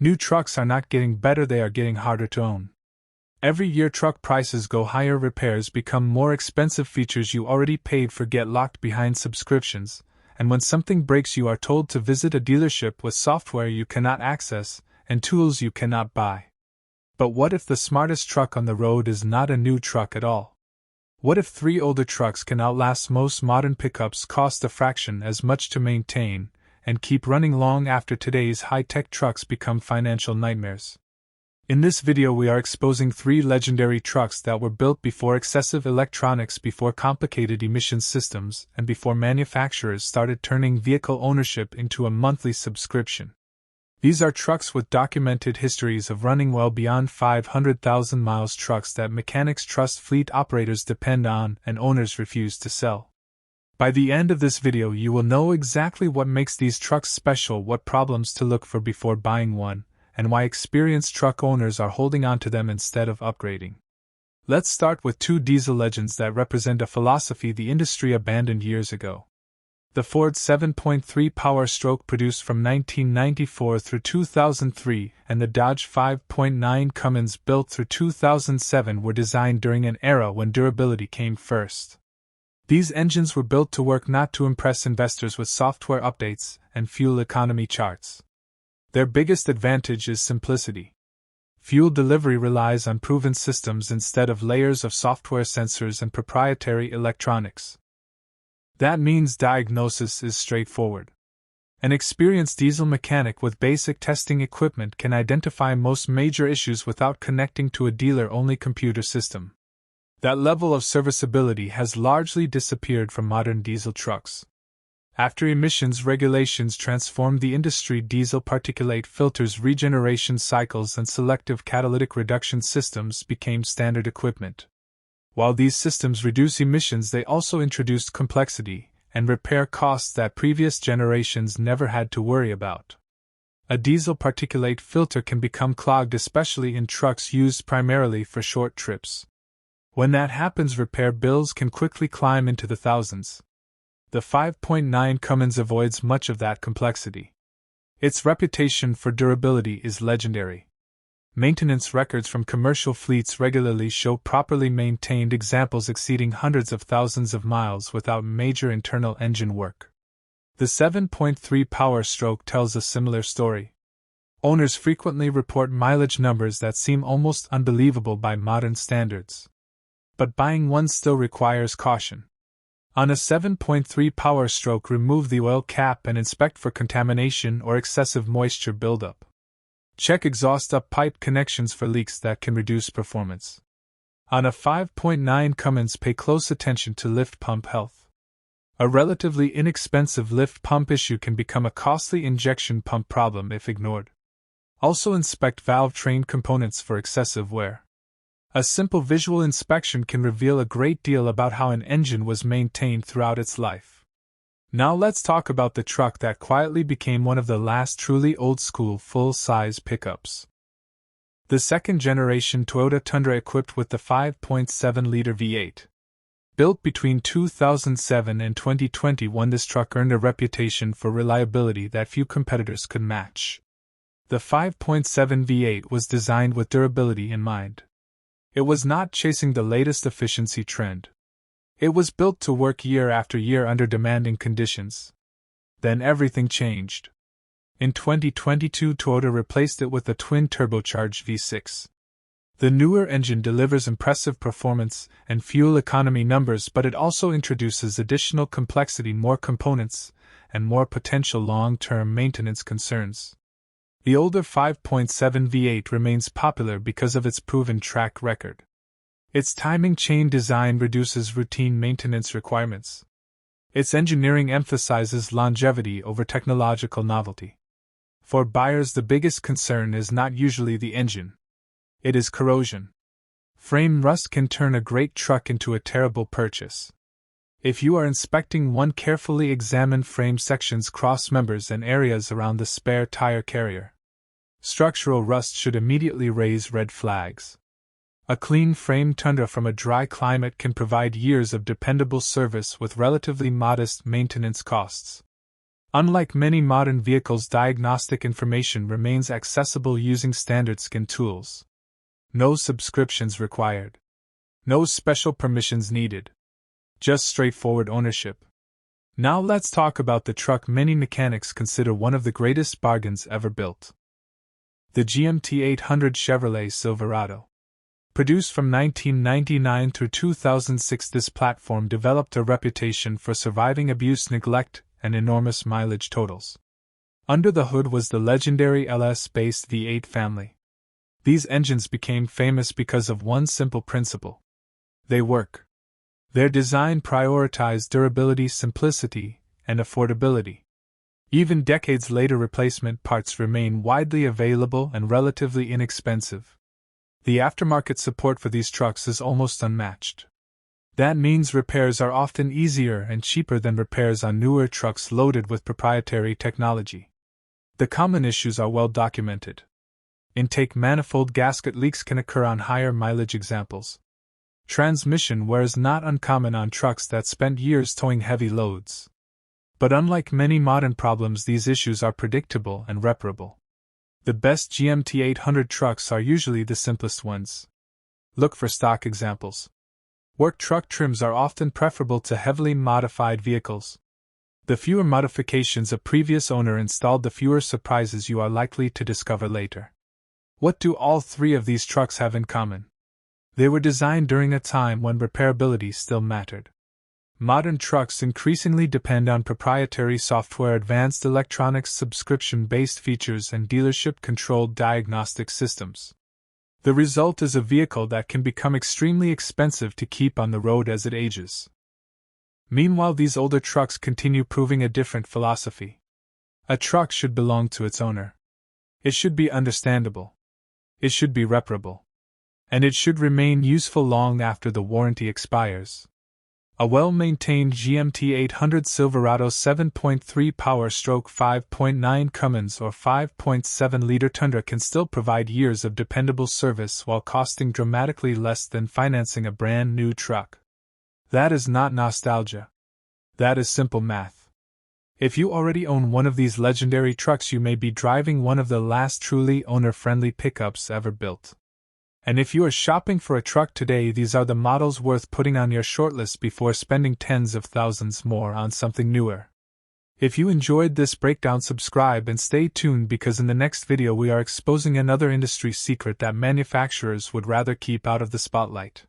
New trucks are not getting better, they are getting harder to own. Every year truck prices go higher, repairs become more expensive, features you already paid for get locked behind subscriptions, and when something breaks you are told to visit a dealership with software you cannot access and tools you cannot buy. But what if the smartest truck on the road is not a new truck at all? What if 3 older trucks can outlast most modern pickups, cost a fraction as much to maintain, and keep running long after today's high-tech trucks become financial nightmares? In this video we are exposing 3 legendary trucks that were built before excessive electronics, before complicated emission systems, and before manufacturers started turning vehicle ownership into a monthly subscription. These are trucks with documented histories of running well beyond 500,000 miles, trucks that mechanics trust, fleet operators depend on, and owners refuse to sell. By the end of this video you will know exactly what makes these trucks special, what problems to look for before buying one, and why experienced truck owners are holding on to them instead of upgrading. Let's start with 2 diesel legends that represent a philosophy the industry abandoned years ago. The Ford 7.3 Power Stroke, produced from 1994 through 2003, and the Dodge 5.9 Cummins, built through 2007, were designed during an era when durability came first. These engines were built to work, not to impress investors with software updates and fuel economy charts. Their biggest advantage is simplicity. Fuel delivery relies on proven systems instead of layers of software, sensors, and proprietary electronics. That means diagnosis is straightforward. An experienced diesel mechanic with basic testing equipment can identify most major issues without connecting to a dealer-only computer system. That level of serviceability has largely disappeared from modern diesel trucks. After emissions regulations transformed the industry, diesel particulate filters, regeneration cycles, and selective catalytic reduction systems became standard equipment. While these systems reduce emissions, they also introduced complexity and repair costs that previous generations never had to worry about. A diesel particulate filter can become clogged, especially in trucks used primarily for short trips. When that happens, repair bills can quickly climb into the thousands. The 5.9 Cummins avoids much of that complexity. Its reputation for durability is legendary. Maintenance records from commercial fleets regularly show properly maintained examples exceeding hundreds of thousands of miles without major internal engine work. The 7.3 Power Stroke tells a similar story. Owners frequently report mileage numbers that seem almost unbelievable by modern standards. But buying one still requires caution. On a 7.3 Power Stroke, remove the oil cap and inspect for contamination or excessive moisture buildup. Check exhaust up pipe connections for leaks that can reduce performance. On a 5.9 Cummins, pay close attention to lift pump health. A relatively inexpensive lift pump issue can become a costly injection pump problem if ignored. Also inspect valve train components for excessive wear. A simple visual inspection can reveal a great deal about how an engine was maintained throughout its life. Now let's talk about the truck that quietly became one of the last truly old-school full-size pickups. The second-generation Toyota Tundra, equipped with the 5.7-liter V8. Built between 2007 and 2021, this truck earned a reputation for reliability that few competitors could match. The 5.7 V8 was designed with durability in mind. It was not chasing the latest efficiency trend. It was built to work year after year under demanding conditions. Then everything changed. In 2022, Toyota replaced it with a twin-turbocharged V6. The newer engine delivers impressive performance and fuel economy numbers, but it also introduces additional complexity, more components, and more potential long-term maintenance concerns. The older 5.7 V8 remains popular because of its proven track record. Its timing chain design reduces routine maintenance requirements. Its engineering emphasizes longevity over technological novelty. For buyers, the biggest concern is not usually the engine. It is corrosion. Frame rust can turn a great truck into a terrible purchase. If you are inspecting one, carefully examine frame sections, cross members, and areas around the spare tire carrier. Structural rust should immediately raise red flags. A clean frame Tundra from a dry climate can provide years of dependable service with relatively modest maintenance costs. Unlike many modern vehicles, diagnostic information remains accessible using standard scan tools. No subscriptions required. No special permissions needed. Just straightforward ownership. Now let's talk about the truck many mechanics consider one of the greatest bargains ever built. The GMT 800 Chevrolet Silverado. Produced from 1999 through 2006, this platform developed a reputation for surviving abuse, neglect, and enormous mileage totals. Under the hood was the legendary LS-based V8 family. These engines became famous because of one simple principle. They work. Their design prioritized durability, simplicity, and affordability. Even decades later, replacement parts remain widely available and relatively inexpensive. The aftermarket support for these trucks is almost unmatched. That means repairs are often easier and cheaper than repairs on newer trucks loaded with proprietary technology. The common issues are well documented. Intake manifold gasket leaks can occur on higher mileage examples. Transmission wear is not uncommon on trucks that spent years towing heavy loads. But unlike many modern problems, these issues are predictable and reparable. The best GMT 800 trucks are usually the simplest ones. Look for stock examples. Work truck trims are often preferable to heavily modified vehicles. The fewer modifications a previous owner installed, the fewer surprises you are likely to discover later. What do all three of these trucks have in common? They were designed during a time when repairability still mattered. Modern trucks increasingly depend on proprietary software, advanced electronics, subscription-based features, and dealership-controlled diagnostic systems. The result is a vehicle that can become extremely expensive to keep on the road as it ages. Meanwhile, these older trucks continue proving a different philosophy. A truck should belong to its owner. It should be understandable. It should be reparable. And it should remain useful long after the warranty expires. A well-maintained GMT 800 Silverado 7.3 power-stroke 5.9 Cummins or 5.7-liter Tundra can still provide years of dependable service while costing dramatically less than financing a brand new truck. That is not nostalgia. That is simple math. If you already own one of these legendary trucks, you may be driving one of the last truly owner-friendly pickups ever built. And if you are shopping for a truck today, these are the models worth putting on your shortlist before spending tens of thousands more on something newer. If you enjoyed this breakdown, subscribe and stay tuned, because in the next video we are exposing another industry secret that manufacturers would rather keep out of the spotlight.